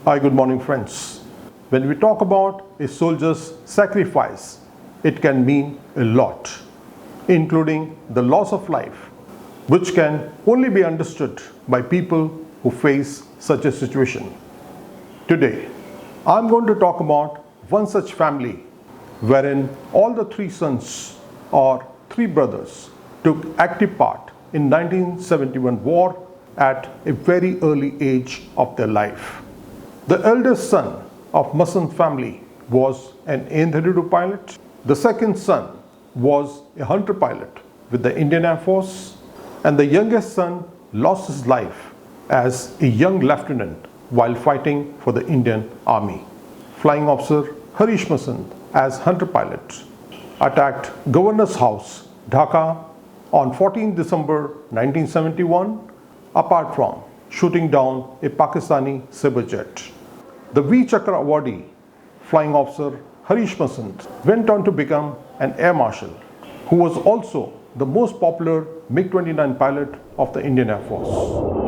Hi, good morning, friends. When we talk about a soldier's sacrifice, it can mean a lot, including the loss of life, which can only be understood by people who face such a situation. Today, I'm going to talk about one such family wherein all the three sons or three brothers took active part in 1971 war at a very early age of their life. The eldest son of Masand family was an AN-32 pilot. The second son was a hunter pilot with the Indian Air Force, and the youngest son lost his life as a young lieutenant while fighting for the Indian Army. Flying Officer Harish Masand, as hunter pilot, attacked Governor's House, Dhaka, on 14 December 1971, apart from shooting down a Pakistani Sabre jet. The Veer Chakra awardee, Flying Officer Harish Masand, went on to become an Air Marshal, who was also the most popular MiG-29 pilot of the Indian Air Force.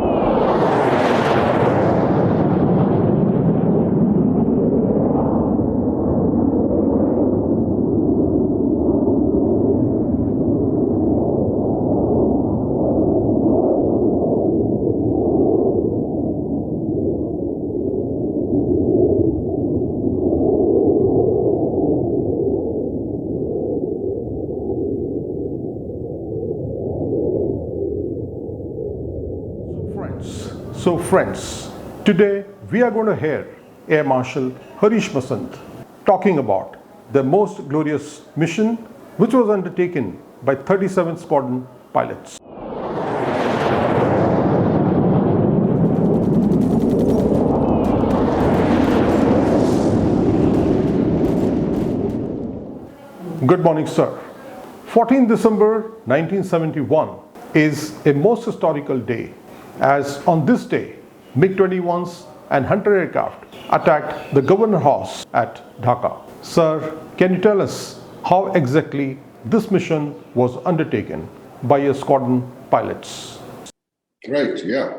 So friends, today we are going to hear Air Marshal Harish Masand talking about the most glorious mission which was undertaken by 37 Squadron pilots. Good morning, sir. 14 December 1971 is a most historical day, as on this day, MiG-21s and Hunter aircraft attacked the Governor House at Dhaka. Sir, can you tell us how exactly this mission was undertaken by your squadron pilots? Right, yeah.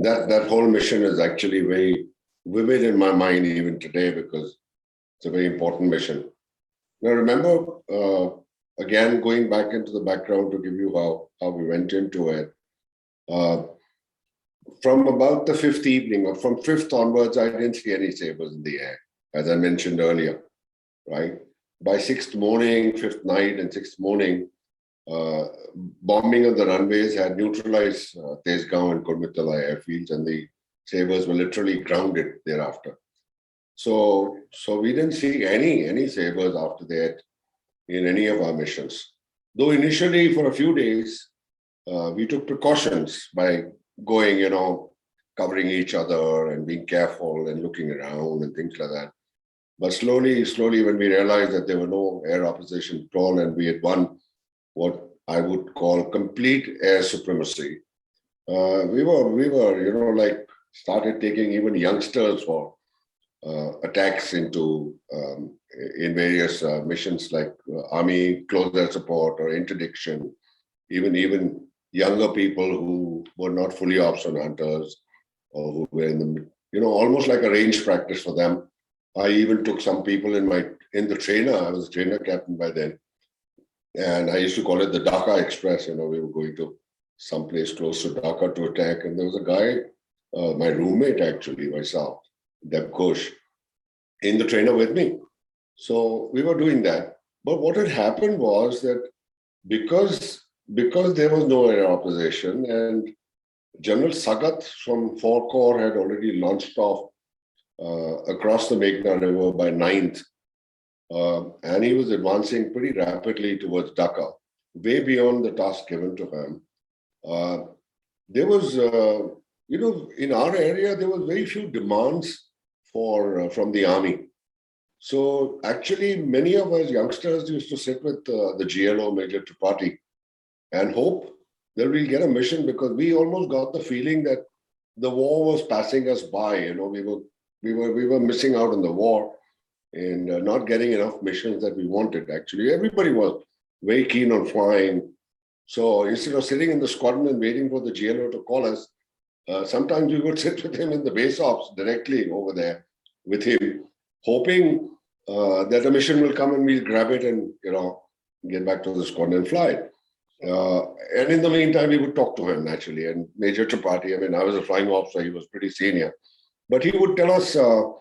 That whole mission is actually very vivid in my mind even today because it's a very important mission. Now remember, again, going back into the background to give you how we went into it. From about the fifth evening, or from fifth onwards, I didn't see any sabres in the air, as I mentioned earlier, right? By sixth morning, fifth night and sixth morning, bombing on the runways had neutralized Tezgaon and Kurmitala airfields, and the sabres were literally grounded thereafter. So we didn't see any sabres after that in any of our missions. Though initially for a few days, we took precautions by going, covering each other and being careful and looking around and things like that. But slowly, when we realized that there were no air opposition at all, and we had won what I would call complete air supremacy, we were, started taking even youngsters for attacks into in various missions like Army close air support or interdiction, even younger people who were not fully ops on hunters or who were in the, almost like a range practice for them. I even took some people in the trainer. I was a trainer captain by then. And I used to call it the Dhaka Express. We were going to someplace close to Dhaka to attack. And there was a guy, my roommate actually, myself, Deb Ghosh, in the trainer with me. So we were doing that. But what had happened was that because there was no air opposition and General Sagat from 4 Corps had already launched off across the Meghna River by 9th, and he was advancing pretty rapidly towards Dhaka, way beyond the task given to him. There was, in our area, there was very few demands from the army. So actually, many of us youngsters used to sit with the GLO, Major Tripathi, and hope that we'll get a mission, because we almost got the feeling that the war was passing us by. We were missing out on the war and not getting enough missions that we wanted. Actually, everybody was very keen on flying. So instead of sitting in the squadron and waiting for the GLO to call us, sometimes we would sit with him in the base ops directly over there with him, hoping that a mission will come and we'll grab it and, get back to the squadron and fly it. And in the meantime, we would talk to him naturally. And Major Tripathi, I was a flying officer, he was pretty senior. But he would tell us how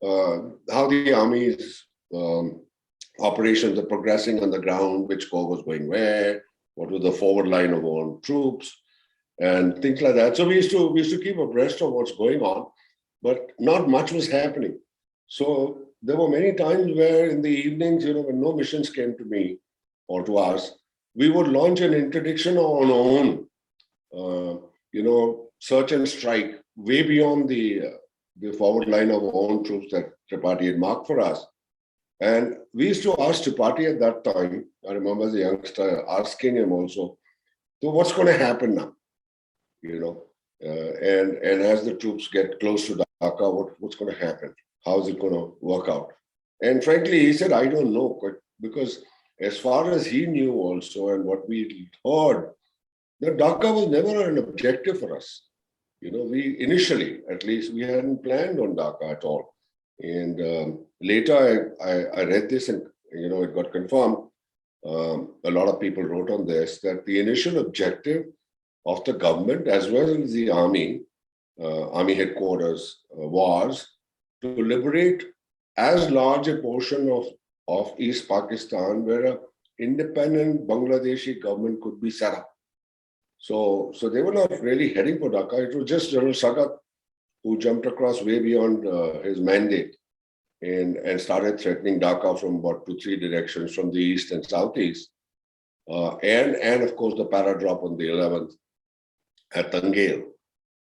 the Army's operations are progressing on the ground, which corps was going where, what was the forward line of all troops, and things like that. So we used to keep abreast of what's going on, but not much was happening. So there were many times where in the evenings, when no missions came to me or to us, we would launch an interdiction on our own, search and strike way beyond the forward line of our own troops that Tripathi had marked for us. And we used to ask Tripathi at that time, I remember as a youngster asking him also, so what's going to happen now? And as the troops get close to Dhaka, what's going to happen? How is it going to work out? And frankly, he said, I don't know, because as far as he knew also, and what we heard, that Dhaka was never an objective for us. We initially, at least, we hadn't planned on Dhaka at all. And later I read this and, it got confirmed. A lot of people wrote on this, that the initial objective of the government as well as the army headquarters was to liberate as large a portion of East Pakistan where an independent Bangladeshi government could be set up. So they were not really heading for Dhaka. It was just General Sadat who jumped across way beyond his mandate and started threatening Dhaka from about 2-3 directions, from the east and southeast. And of course the para drop on the 11th at Tangail,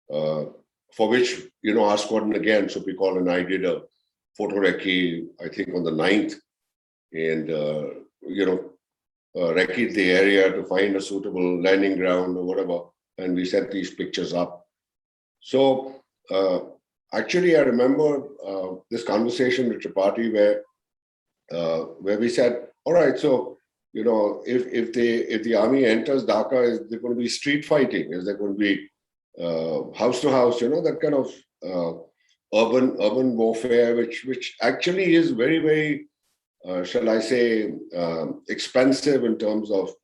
for which, our squadron again, so we call, and I did a photo recce, I think on the 9th, and, recce'd the area to find a suitable landing ground or whatever, and we set these pictures up. So actually, I remember this conversation with Tripathi where we said, all right, so, if the army enters Dhaka, is there going to be street fighting? Is there going to be house to house, that kind of urban warfare, which actually is very, very, shall I say, expensive in terms of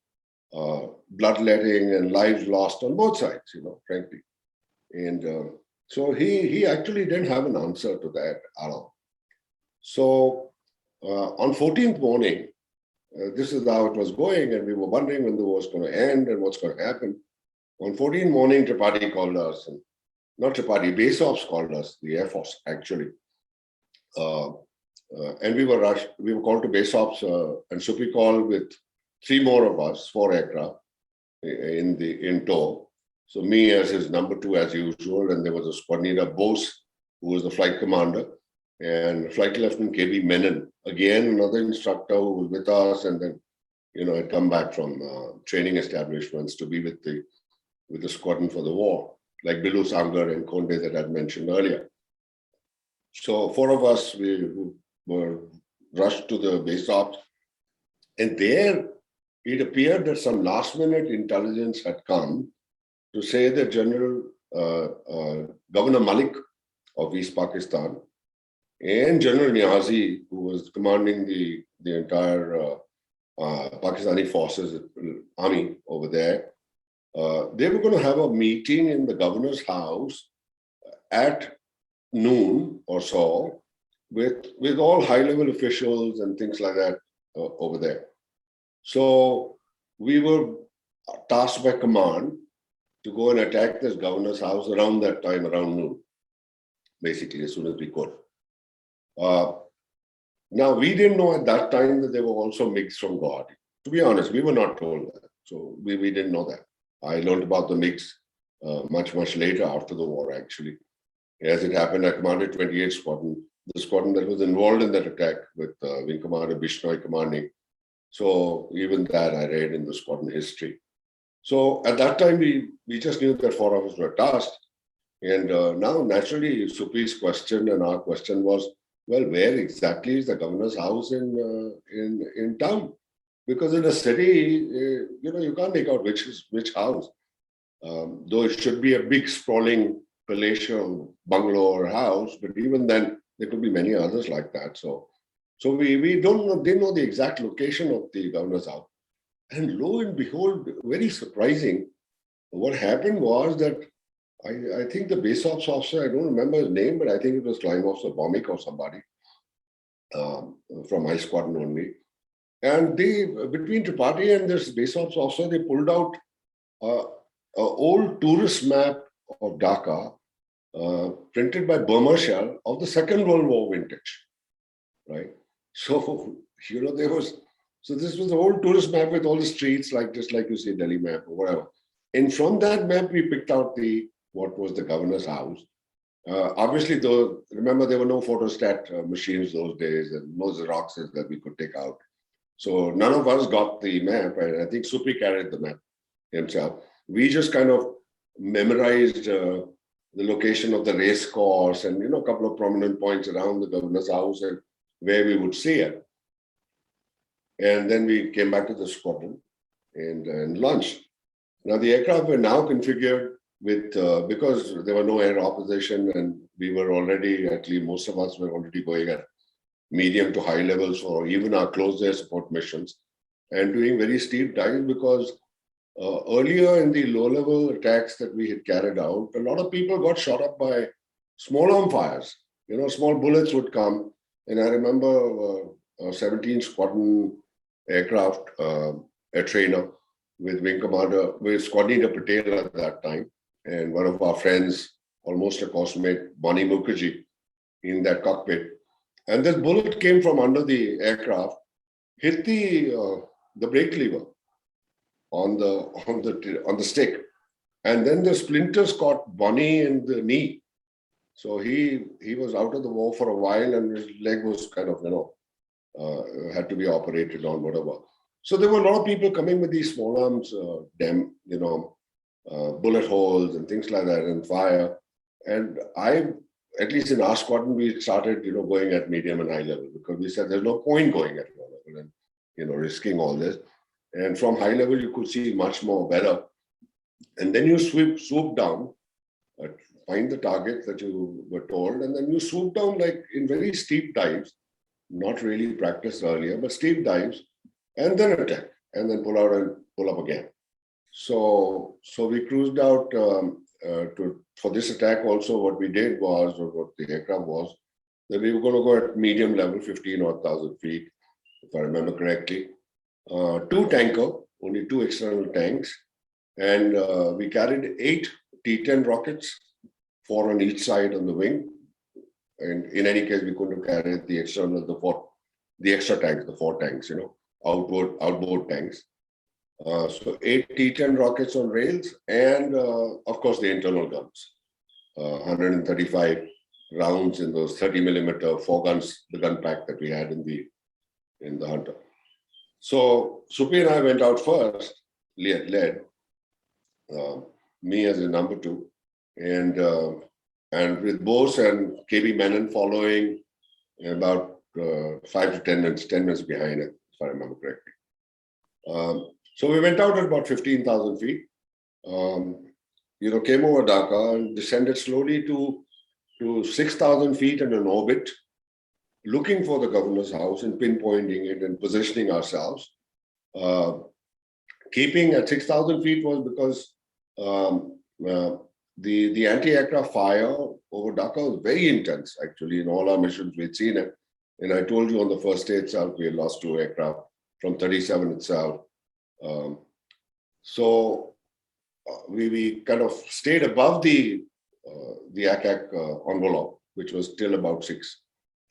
bloodletting and lives lost on both sides, frankly. And so he actually didn't have an answer to that at all. So on 14th morning, this is how it was going, and we were wondering when the war was going to end and what's going to happen. On 14th morning, Tripathi called us, and not Tripathi, base ops called us, the Air Force actually. And we were rushed. We were called to base ops, and Supi called with 3 more of us, 4 aircraft in tow. So me as his number 2 as usual, and there was a squad leader, Bose, who was the flight commander, and Flight Lieutenant KB Menon, again another instructor who was with us, and then had come back from training establishments to be with the squadron for the war, like Bilu Sangar and Konde that I mentioned earlier. So 4 of us, we were rushed to the base ops, and there it appeared that some last-minute intelligence had come to say that Governor Malik of East Pakistan and General Niazi, who was commanding the entire Pakistani forces, army over there, they were going to have a meeting in the governor's house at noon or so with all high-level officials and things like that over there. So we were tasked by command to go and attack this governor's house around that time, around noon, basically, as soon as we could. Now, we didn't know at that time that there were also MiGs from Guwahati. To be honest, we were not told that. So we didn't know that. I learned about the MiGs much, much later after the war, actually. As it happened, I commanded 28th Squadron, the squadron that was involved in that attack with Wing Commander Bishnoi commanding. So even that I read in the squadron history. So at that time, we just knew that 4 of us were tasked. And now, naturally, Supi's question and our question was, well, where exactly is the governor's house in town? Because in a city, you can't make out which house. though it should be a big sprawling palatial bungalow or house, but even then there could be many others like that. So we didn't know the exact location of the governor's house. And lo and behold, very surprising, what happened was that I think the base ops officer, I don't remember his name, but I think it was Flying Officer Bomik or somebody from my squadron only. And they, between Tripathi and this base ops officer, they pulled out an old tourist map of Dhaka, printed by Air Marshal of the Second World War vintage, right? So, so this was the old tourist map with all the streets, like just like you see Delhi map or whatever. And from that map, we picked out what was the governor's house. Obviously, though, remember there were no photostat machines those days and no Xeroxes that we could take out. So none of us got the map, and I think Supi carried the map himself. We just kind of memorized the location of the race course and a couple of prominent points around the governor's house and where we would see it. And then we came back to the squadron and launched. Now the aircraft were now configured with because there were no air opposition, and we were already, at least most of us were already going at medium to high levels for even our close air support missions, and doing very steep dives because earlier in the low-level attacks that we had carried out, a lot of people got shot up by small arm fires. Small bullets would come. And I remember 17 Squadron aircraft, a trainer with Wing Commander, with Squad Leader Patel at that time, and one of our friends, almost a coursemate, Bonnie Mukherjee, in that cockpit. And this bullet came from under the aircraft, hit the brake lever on the stick, and then the splinters caught Bonnie in the knee. So he was out of the war for a while, and his leg was kind of had to be operated on, whatever. So there were a lot of people coming with these small arms, bullet holes and things like that, and fire. And at least in our squadron, we started, going at medium and high level because we said there's no point going at low level and, risking all this. And from high level, you could see much more better. And then you swoop down, find the target that you were told, and then you swoop down like in very steep dives, not really practiced earlier, but steep dives, and then attack, and then pull out and pull up again. So we cruised out for this attack. Also, what we did was, or what the aircraft was, that we were going to go at medium level, 15,000 feet, if I remember correctly. 2 tanker, only 2 external tanks, and we carried 8 T-10 rockets, 4 on each side on the wing. And in any case, we couldn't have carried the external, the extra tanks, the 4 tanks, outboard tanks. So 8 T-10 rockets on rails, and of course the internal guns, 135 rounds in those 30mm 4 guns, the gun pack that we had in the Hunter. So Supi and I went out first, led me as a number 2, and with Bose and KB Menon following about 5 to 10 minutes behind it, if I remember correctly. So we went out at about 15,000 feet, came over Dhaka and descended slowly to 6,000 feet in an orbit, looking for the governor's house and pinpointing it and positioning ourselves. Keeping at 6,000 feet was because the anti-aircraft fire over Dhaka was very intense, actually. In all our missions, we'd seen it. And I told you on the first day itself, we had lost 2 aircraft from 37 itself. So we kind of stayed above the ACAC envelope, which was still about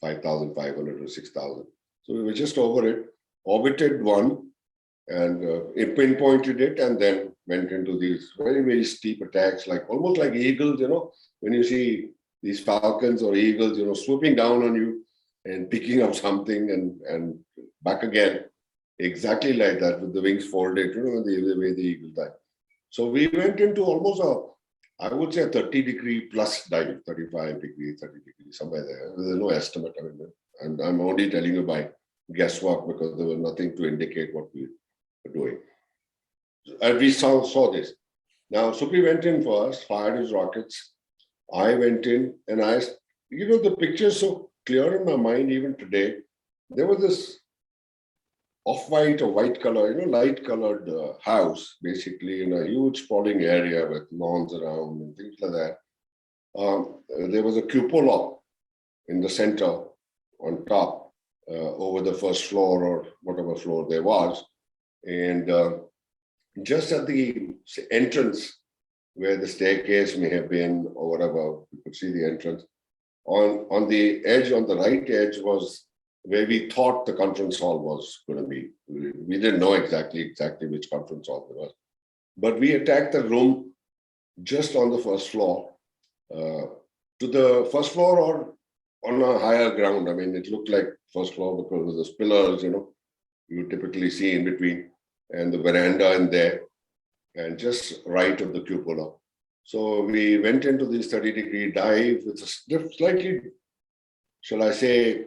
5,500 or 6,000. So we were just over it, orbited one, and it pinpointed it, and then went into these very, very steep attacks, almost like eagles, when you see these falcons or eagles, swooping down on you and picking up something and back again, exactly like that, with the wings folded, the way the eagle dive. So we went into almost I would say a 30-degree plus dive, 35 degrees, 30 degrees, somewhere there. There's no estimate. And I'm only telling you by guesswork because there was nothing to indicate what we were doing. And we saw this. Now, Supri went in first, fired his rockets. I went in and the picture is so clear in my mind even today. There was this off-white or white color, light colored house, basically in a huge sprawling area with lawns around and things like that. There was a cupola in the center on top over the first floor or whatever floor there was. And just at the entrance where the staircase may have been or whatever, you could see the entrance. On the edge, on the right edge was where we thought the conference hall was going to be. We didn't know exactly which conference hall it was. But we attacked the room just on the first floor, to the first floor or on a higher ground. I mean, it looked like first floor because of those pillars, you typically see in between, and the veranda in there, and just right of the cupola. So we went into this 30-degree dive with a slightly, shall I say,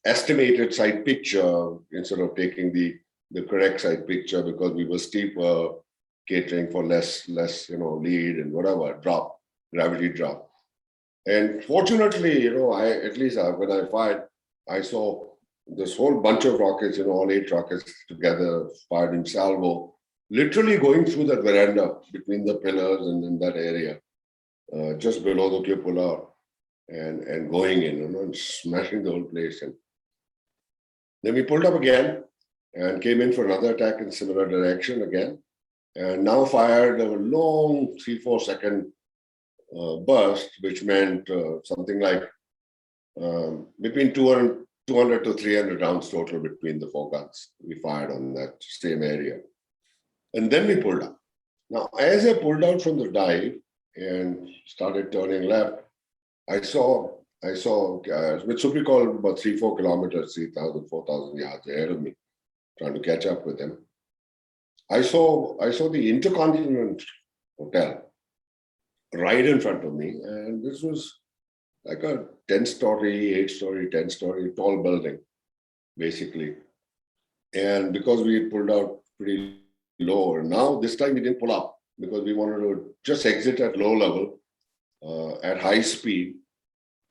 estimated side picture instead of taking the correct side picture because we were steeper, catering for less lead and whatever, gravity drop. And fortunately, when I fired, I saw this whole bunch of rockets, all 8 rockets together fired in salvo, literally going through that veranda between the pillars and in that area, just below the cupola, and going in, and smashing the whole place. And then we pulled up again and came in for another attack in similar direction again, and now fired a long 3-4 second burst, which meant something like between 200 to 300 rounds total between the 4 guns we fired on that same area. And then we pulled up. Now, as I pulled out from the dive and started turning left, I saw which Supri called about 3-4 kilometers, 3,000, 4,000 yards ahead of me, trying to catch up with him. I saw the Intercontinental Hotel right in front of me, and this was like a 10-story, 8-story, 10-story tall building, basically. And because we had pulled out pretty low, now this time we didn't pull up because we wanted to just exit at low level, at high speed,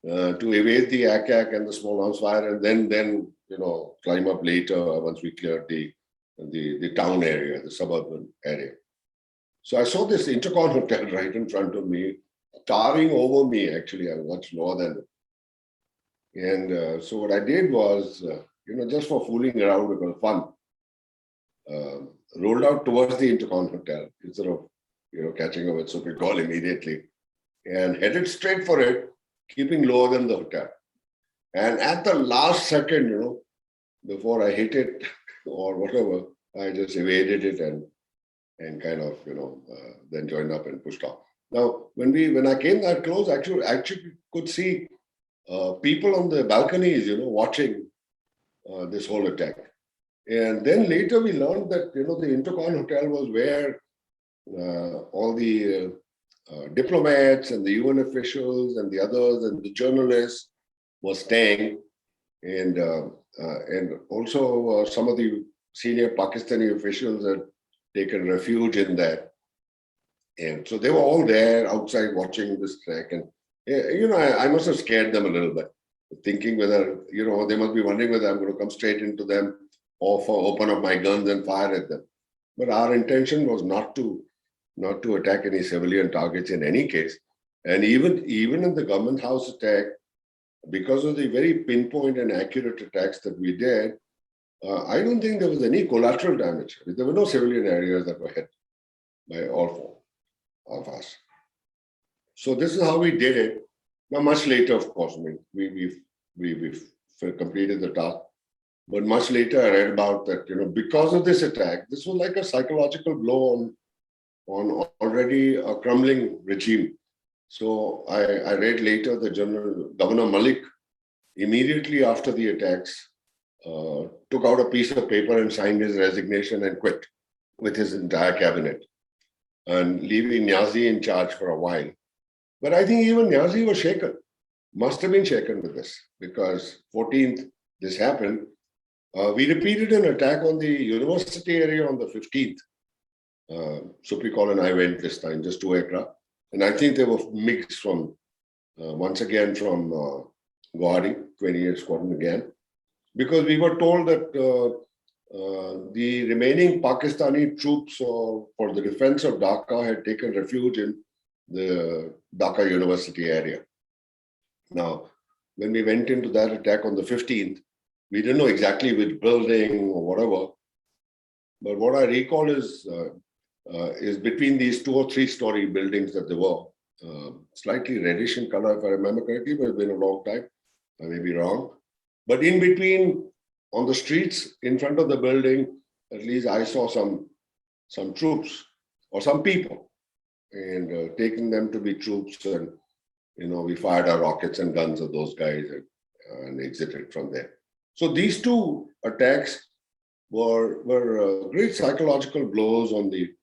to evade the ack and the small arms fire, and then climb up later once we cleared the town area, the suburban area. So I saw this Intercon Hotel right in front of me, towering over me. Actually, I was much lower than it. And so what I did was, just for fooling around because of fun, rolled out towards the Intercon Hotel instead of, catching up with Supri call immediately, and headed straight for it, keeping lower than the hotel. And at the last second, before I hit it or whatever, I just evaded it and kind of, then joined up and pushed off. Now, when I came that close, actually could see people on the balconies, watching this whole attack. And then later we learned that, the Intercon Hotel was where all the diplomats and the UN officials and the others and the journalists were staying, and also some of the senior Pakistani officials had taken refuge in that. And so they were all there outside watching this track. And, I must have scared them a little bit, thinking whether, they must be wondering whether I'm going to come straight into them or open up my guns and fire at them. But our intention was not to attack any civilian targets in any case. And even in the government house attack, because of the very pinpoint and accurate attacks that we did, I don't think there was any collateral damage. There were no civilian areas that were hit by all 4 of us. So this is how we did it. Now, much later, of course, we completed the task. But much later, I read about that, because of this attack, this was like a psychological blow on already a crumbling regime. So I read later the Governor Malik, immediately after the attacks, took out a piece of paper and signed his resignation and quit with his entire cabinet, and leaving Niazi in charge for a while. But I think even Niazi was shaken, must have been shaken with this, because 14th, this happened. We repeated an attack on the university area on the 15th. Supricol and I went this time, just 2 aircraft. And I think they were mixed from, once again, from Guwahati, 28th Squadron again, because we were told that the remaining Pakistani troops for the defense of Dhaka had taken refuge in the Dhaka University area. Now, when we went into that attack on the 15th, we didn't know exactly which building or whatever. But what I recall is between these 2 or 3-story buildings that they were, slightly reddish in color, if I remember correctly, but it's been a long time. I may be wrong. But in between, on the streets in front of the building, at least I saw some troops or some people, and taking them to be troops, and we fired our rockets and guns at those guys and exited from there. So these 2 attacks were great psychological blows on the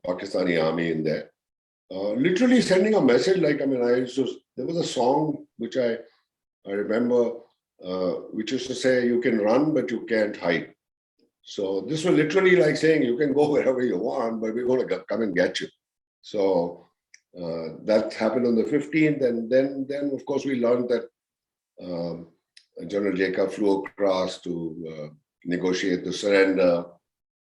Pakistani army in there. Literally sending a message, like, there was a song which I remember, which used to say, you can run, but you can't hide. So this was literally like saying, you can go wherever you want, but we're going to come and get you. So that happened on the 15th. And then of course, we learned that General Jacob flew across to negotiate the surrender.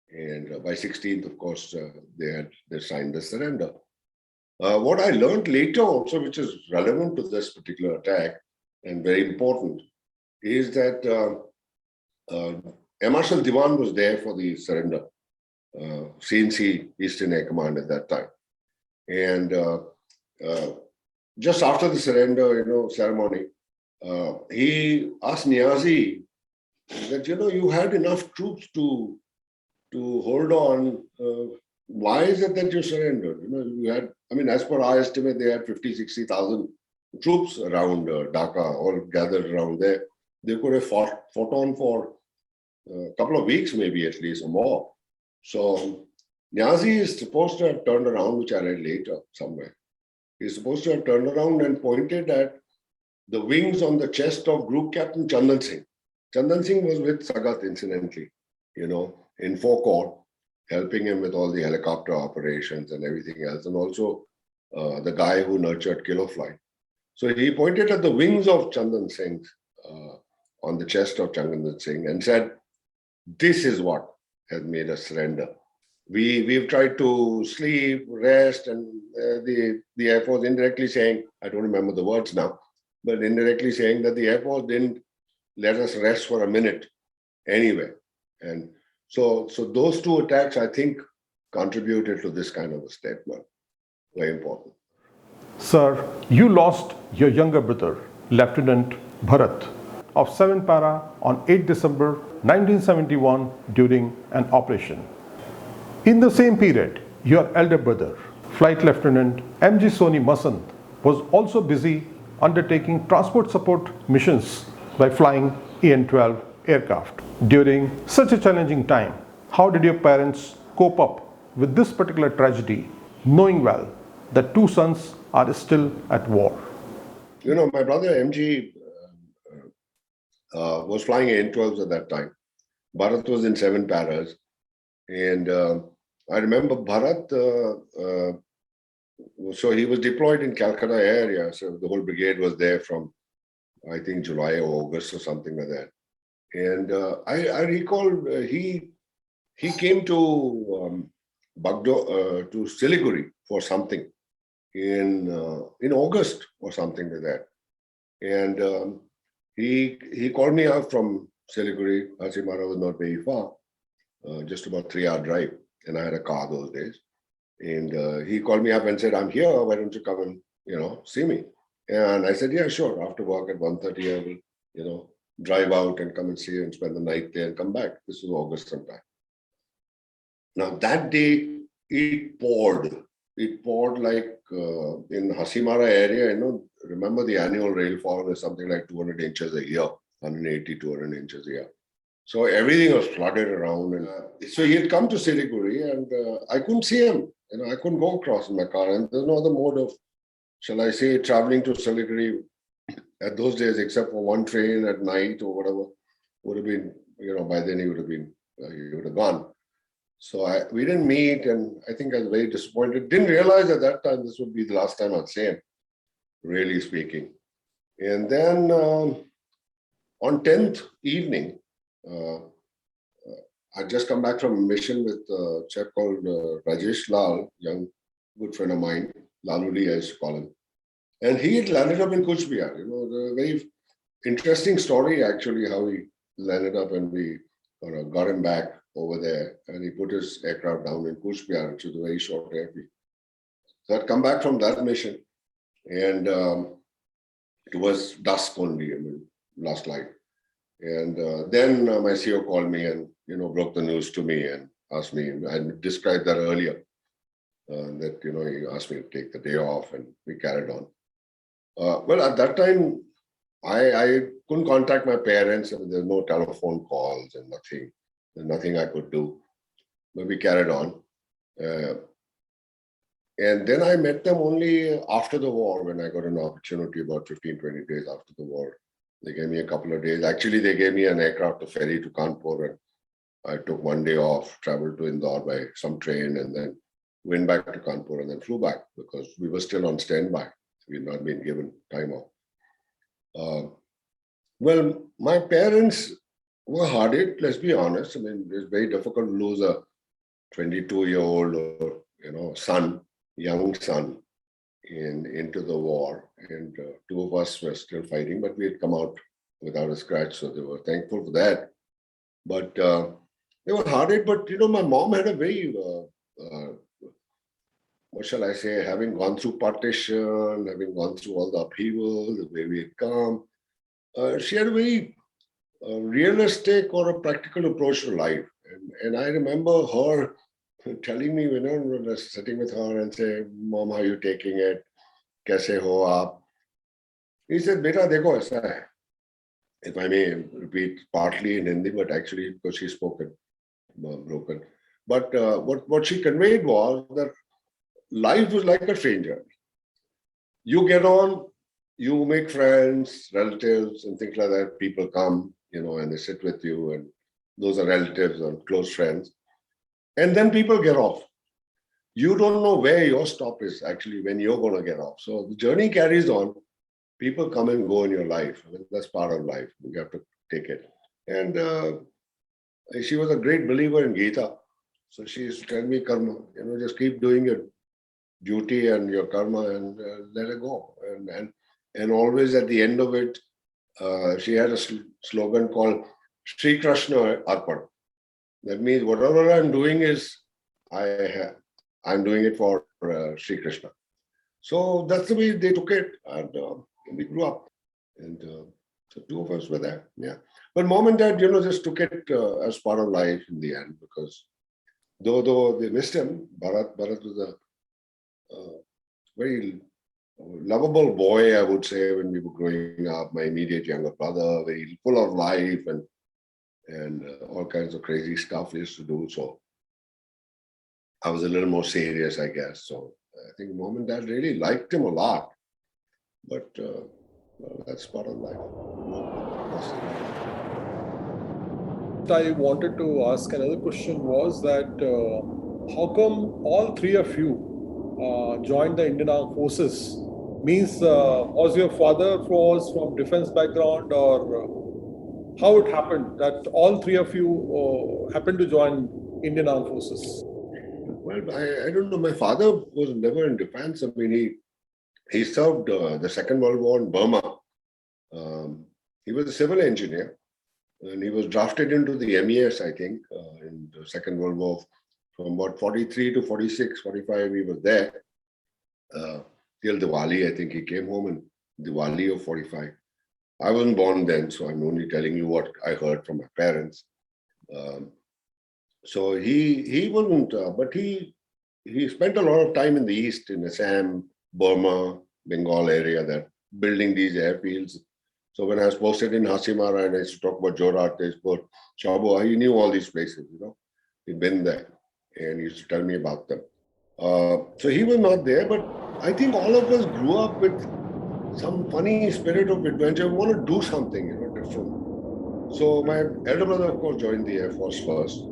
And by 16th, of course, they signed the surrender. What I learned later also, which is relevant to this particular attack and very important, is that Air Marshal Diwan was there for the surrender, CNC Eastern Air Command at that time. And just after the surrender, ceremony, he asked Niazi that, you had enough troops to hold on. Why is it that you surrendered? You had, as per our estimate, they had 50,000-60,000 troops around Dhaka, all gathered around there. They could have fought on for a couple of weeks, maybe at least, or more. So Niazi is supposed to have turned around, which I read later somewhere. He's supposed to have turned around and pointed at the wings on the chest of Group Captain Chandan Singh. Chandan Singh was with Sagat, incidentally, in 4 Corps, helping him with all the helicopter operations and everything else, and also the guy who nurtured Kilo Flight. So he pointed at the wings of Chandan Singh, on the chest of Chandan Singh, and said, this is what has made us surrender. We've tried to sleep, rest, and the Air Force indirectly saying, I don't remember the words now, but indirectly saying that the Air Force didn't let us rest for a minute anyway. And so those 2 attacks, I think, contributed to this kind of a statement. Very important. Sir, you lost your younger brother, Lieutenant Bharat, of 7 Para on 8 December 1971 during an operation. In the same period, your elder brother, Flight Lieutenant M.G. Soni Masand, was also busy undertaking transport support missions by flying EN-12 aircraft. During such a challenging time, how did your parents cope up with this particular tragedy, knowing well that 2 sons are still at war? My brother MG was flying EN-12s at that time. Bharat was in 7 Paras. And I remember Bharat, so he was deployed in Calcutta area. So the whole brigade was there from, I think, July or August or something like that. And I recall he came to Bagdo, to Siliguri for something in August or something like that. And he called me up from Siliguri. Hasimara was not very far, just about 3-hour drive. And I had a car those days. And he called me up and said, I'm here. Why don't you come and, see me? And I said, yeah, sure. After work at 1:30, I will, drive out and come and see you and spend the night there and come back. This was August sometime. Now that day, it poured. It poured like in Hasimara area, remember the annual rainfall is something like 200 inches a year, 180, 200 inches a year. So everything was flooded around. And so he had come to Siliguri and I couldn't see him. I couldn't go across in my car. And there's no other mode of, shall I say, traveling to Siliguri at those days, except for one train at night or whatever, would have been, by then he would have gone. We didn't meet, and I think I was very disappointed. Didn't realize at that time this would be the last time I'd see him, really speaking. And then on 10th evening, I'd just come back from a mission with a chap called Rajesh Lal, young good friend of mine, Laluli I used to call him. And he had landed up in Kuch Bihar. The very interesting story actually, how he landed up, and we got him back over there, and he put his aircraft down in Kuch Bihar, which was a very short airfield. So I'd come back from that mission, and it was dusk only, last light. And then my CEO called me and broke the news to me and asked me. I described that earlier. That he asked me to take the day off, and we carried on. Well, at that time, I couldn't contact my parents. I mean, there were no telephone calls and nothing. There's nothing I could do. But we carried on. And then I met them only after the war, when I got an opportunity about 15, 20 days after the war. They gave me a couple of days. Actually, they gave me an aircraft to ferry to Kanpur, and I took one day off, traveled to Indore by some train, and then went back to Kanpur and then flew back because we were still on standby. We had not been given time off. Well, my parents were hard hit, let's be honest. I mean, it's very difficult to lose a 22-year-old or, son, young son, into the war. And two of us were still fighting, but we had come out without a scratch. So they were thankful for that. But they were hard hit. But, my mom had a very, what shall I say, having gone through partition, having gone through all the upheaval, the way we had come, she had a very realistic or a practical approach to life. And I remember her telling me, when I was sitting with her and say, "Mom, how are you taking it? Kaise ho aap?" He said, "Beta, dekho, aisa hai." If I may repeat partly in Hindi, but actually because she spoke it broken. But what she conveyed was that life was like a train journey. You get on, you make friends, relatives, and things like that. People come, and they sit with you, and those are relatives and close friends. And then people get off. You don't know where your stop is actually when you're going to get off. So the journey carries on. People come and go in your life. I mean, that's part of life. You have to take it. And she was a great believer in Gita. So she used to tell me, karma, just keep doing your duty and your karma and let it go. And always at the end of it, she had a slogan called Sri Krishna Arpan. That means whatever I'm doing is, I'm doing it for Sri Krishna. So that's the way they took it, and we grew up. And so two of us were there, yeah. But mom and dad, just took it as part of life in the end, because though they missed him, Bharat was a very lovable boy, I would say, when we were growing up. My immediate younger brother, very full of life and all kinds of crazy stuff he used to do. So I was a little more serious, I guess. So I think mom and dad really liked him a lot. But well, that's part of life. I wanted to ask another question was that how come all three of you joined the Indian Armed Forces? Means was your father was from defense background, or how it happened that all three of you happened to join Indian Armed Forces? Well, I don't know. My father was never in defense. I mean, he served the Second World War in Burma. He was a civil engineer, and he was drafted into the MES, I think, in the Second World War. From about 43 to 46, 45, he was there. Till Diwali, I think he came home in Diwali of 45. I wasn't born then, so I'm only telling you what I heard from my parents. So he wasn't, but he spent a lot of time in the East, in Assam, Burma, Bengal area, that building these airfields. So when I was posted in Hasimara and I used to talk about Jorhat, Tezpur, Chabo, he knew all these places, He'd been there and he used to tell me about them. So he was not there, but I think all of us grew up with some funny spirit of adventure. We want to do something, different. So my elder brother, of course, joined the Air Force first.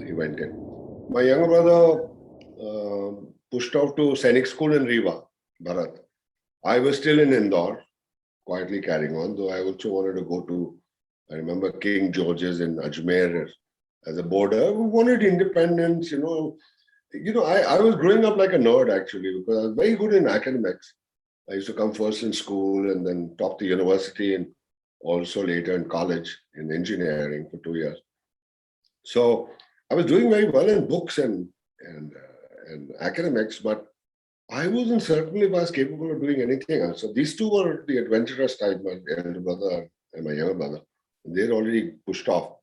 He went in. My younger brother pushed off to Sainik School in Rewa, Bharat. I was still in Indore, quietly carrying on, though I also wanted to go to, I remember King George's in Ajmer as a boarder. We wanted independence, I was growing up like a nerd actually, because I was very good in academics. I used to come first in school and then top the university and also later in college in engineering for 2 years. So I was doing very well in books and academics, but I wasn't certain if I was capable of doing anything else. So these two were the adventurous type, my elder brother and my younger brother. And they'd already pushed off.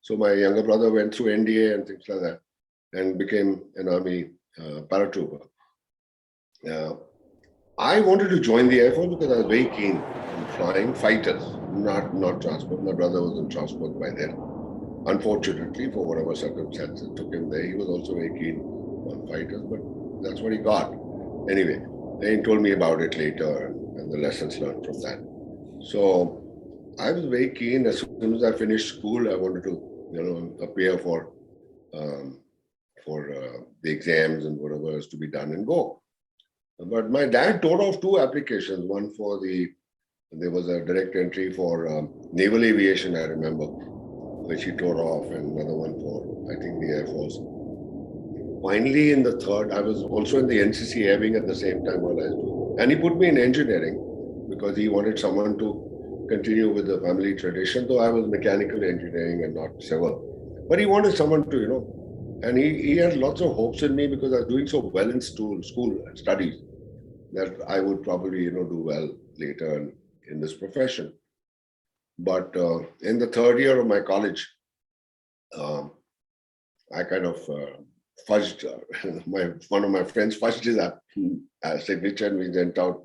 So my younger brother went through NDA and things like that and became an army paratrooper. I wanted to join the Air Force because I was very keen on flying fighters, not transport. My brother was in transport by then. Unfortunately, for whatever circumstances took him there, he was also very keen on fighters, but that's what he got. Anyway, he told me about it later and the lessons learned from that. So I was very keen. As soon as I finished school, I wanted to, appear for the exams and whatever is to be done and go. But my dad tore off two applications. One for there was a direct entry for naval aviation, I remember, which he tore off, and another one for, I think, the Air Force. Finally, in the third, I was also in the NCC Air Wing at the same time while I was doing. And he put me in engineering because he wanted someone to continue with the family tradition, though I was mechanical engineering and not civil. But he wanted someone to, and he had lots of hopes in me because I was doing so well in school studies that I would probably, do well later in this profession. But in the third year of my college, I kind of fudged, one of my friends fudged his signature, and we sent out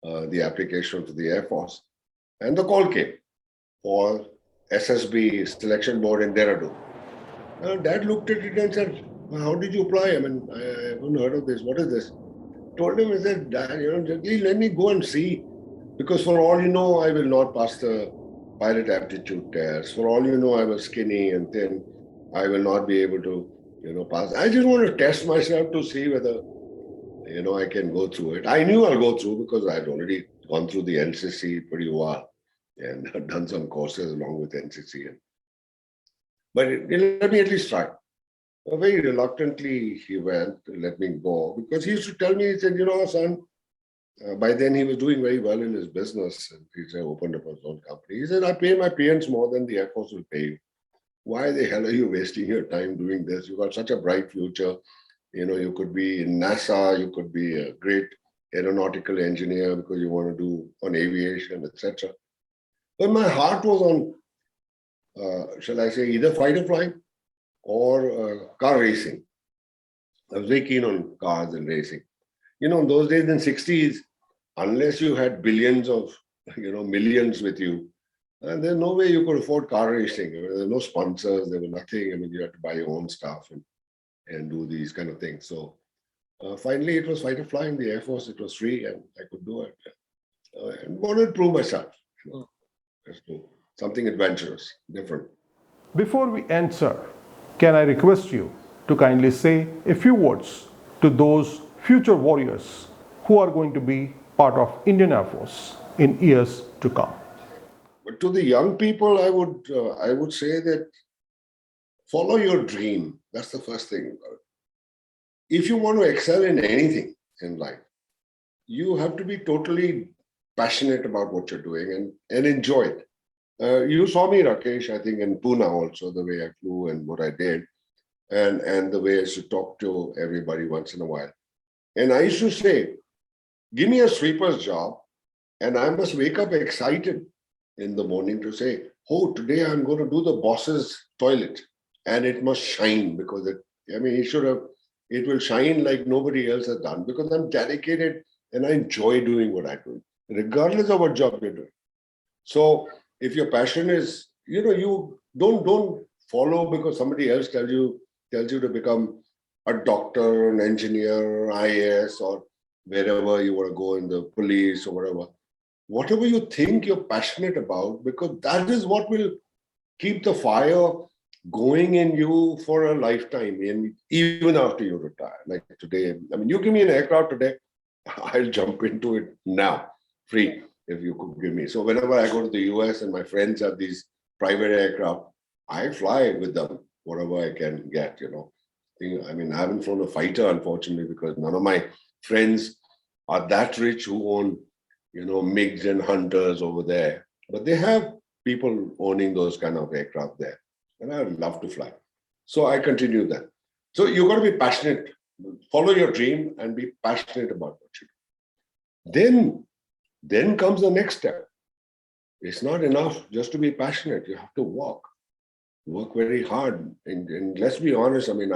the application to the Air Force. And the call came for SSB selection board in Dehradun. Dad looked at it and said, "How did you apply? I mean, I haven't heard of this. What is this?" Told him, I said, "Dad, just let me go and see. Because for all you know, I will not pass the pilot aptitude test. For all you know, I was skinny and thin. I will not be able to, pass. I just want to test myself to see whether, I can go through it." I knew I'll go through because I'd already gone through the NCC pretty well and had done some courses along with NCC. But let me at least try. Very reluctantly, he went to let me go because he used to tell me, he said, "Son," by then he was doing very well in his business and he opened up his own company. He said, "I pay my parents more than the Air Force will pay you. Why the hell are you wasting your time doing this? You've got such a bright future. You could be in NASA, you could be a great aeronautical engineer because you want to do on aviation, etc." But my heart was on, shall I say, either fighter flying or car racing. I was very keen on cars and racing. In those days in 60s, unless you had billions of, millions with you, and there's no way you could afford car racing. There were no sponsors, there was nothing. I mean, you had to buy your own stuff and do these kind of things. So finally, it was fighter flying, the Air Force. It was free and I could do it. And wanted to prove myself. Let's do something adventurous, different. Before we end, sir, can I request you to kindly say a few words to those future warriors who are going to be part of Indian Air Force in years to come? But to the young people, I would say that follow your dream. That's the first thing. If you want to excel in anything in life, you have to be totally passionate about what you're doing and enjoy it. You saw me, Rakesh, I think in Pune also, the way I flew and what I did, and the way I used to talk to everybody once in a while. And I used to say, give me a sweeper's job, and I must wake up excited in the morning to say, "Oh, today I'm going to do the boss's toilet." And it must shine because it will shine like nobody else has done because I'm dedicated and I enjoy doing what I do, regardless of what job you're doing. So if your passion is, you don't follow because somebody else tells you to become a doctor, an engineer, IAS, or wherever you want to go in the police or whatever. Whatever you think you're passionate about, because that is what will keep the fire going in you for a lifetime, and even after you retire. Like today, I mean, you give me an aircraft today, I'll jump into it now, free, if you could give me. So whenever I go to the US and my friends have these private aircraft, I fly with them, whatever I can get, you know. I mean, I haven't flown a fighter, unfortunately, because none of my friends are that rich who own, you know, MiGs and Hunters over there. But they have people owning those kind of aircraft there. And I would love to fly. So I continue that. So you've got to be passionate. Follow your dream and be passionate about what you do. Then comes the next step. It's not enough just to be passionate. You have to work very hard. And let's be honest, I mean,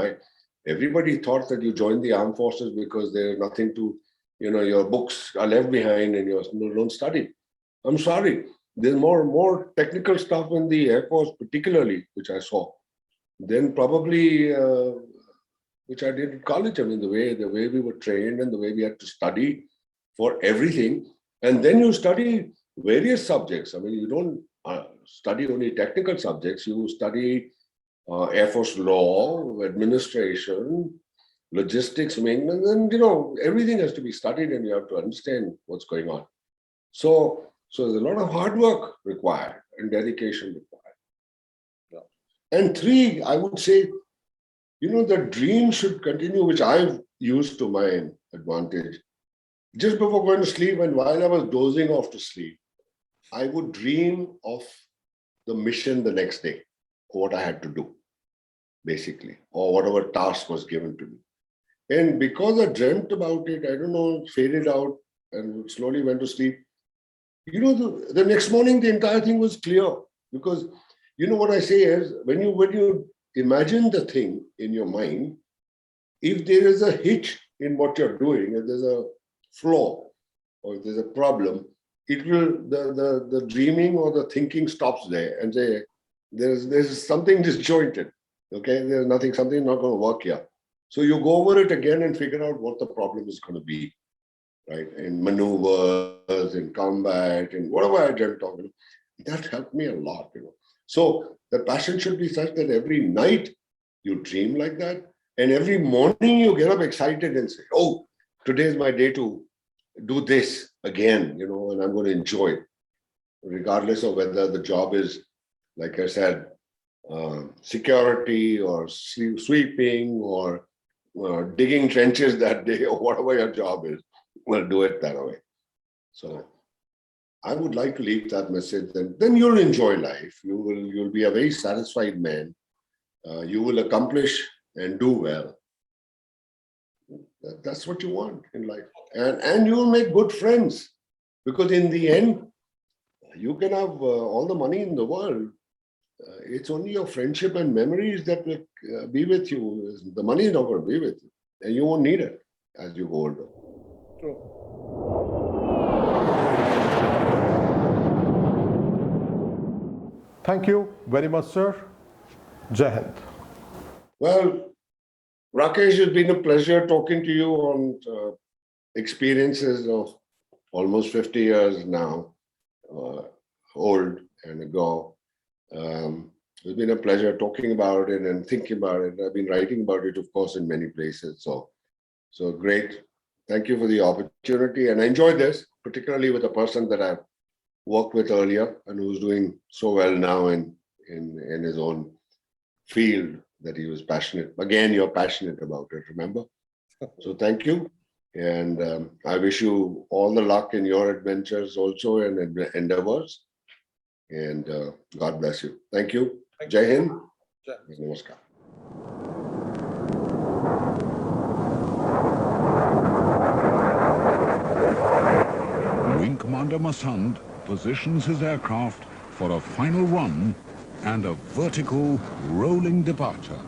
everybody thought that you joined the armed forces because there's nothing to, you know, your books are left behind and you don't study. I'm sorry. There's more technical stuff in the Air Force, particularly, which I saw, than probably which I did in college. I mean, the way we were trained and the way we had to study for everything. And then you study various subjects. I mean, you don't study only technical subjects. You study Air Force law, administration, logistics, maintenance, and, you know, everything has to be studied and you have to understand what's going on. So there's a lot of hard work required and dedication required. Yeah. And three, I would say, you know, the dream should continue, which I've used to my advantage. Just before going to sleep and while I was dozing off to sleep, I would dream of the mission the next day, or what I had to do, basically, or whatever task was given to me. And because I dreamt about it, I don't know, faded out and slowly went to sleep. You know, the next morning, the entire thing was clear, because, you know, what I say is, when you imagine the thing in your mind, if there is a hitch in what you're doing, if there's a flaw or if there's a problem, it will, the dreaming or the thinking stops there and say, there's something disjointed. Okay, there's nothing, something not going to work here. So you go over it again and figure out what the problem is going to be, right? In maneuvers, in combat, in whatever I dreamt of. That helped me a lot, you know. So the passion should be such that every night you dream like that, and every morning you get up excited and say, oh, today is my day to do this again, you know, and I'm going to enjoy it, regardless of whether the job is, like I said, security or sweeping or digging trenches that day, or whatever your job is. We'll do it that way. So I would like to leave that message. Then you'll enjoy life. You'll be a very satisfied man. You will accomplish and do well. That's what you want in life. And you will make good friends, because in the end, you can have all the money in the world. It's only your friendship and memories that will be with you. The money is not going to be with you, and you won't need it as you go older. True. Thank you very much, sir. Jai Hind. Well, Rakesh, it's been a pleasure talking to you on experiences of almost 50 years now, old and ago. It's been a pleasure talking about it and thinking about it. I've been writing about it, of course, in many places. So great. Thank you for the opportunity. And I enjoyed this, particularly with a person that I've worked with earlier and who's doing so well now in his own field that he was passionate. Again, you're passionate about it, remember? So thank you. And I wish you all the luck in your adventures also and endeavors. And God bless you. Thank you. Jai Hind. Namaskar. Wing Commander Masand positions his aircraft for a final run and a vertical rolling departure.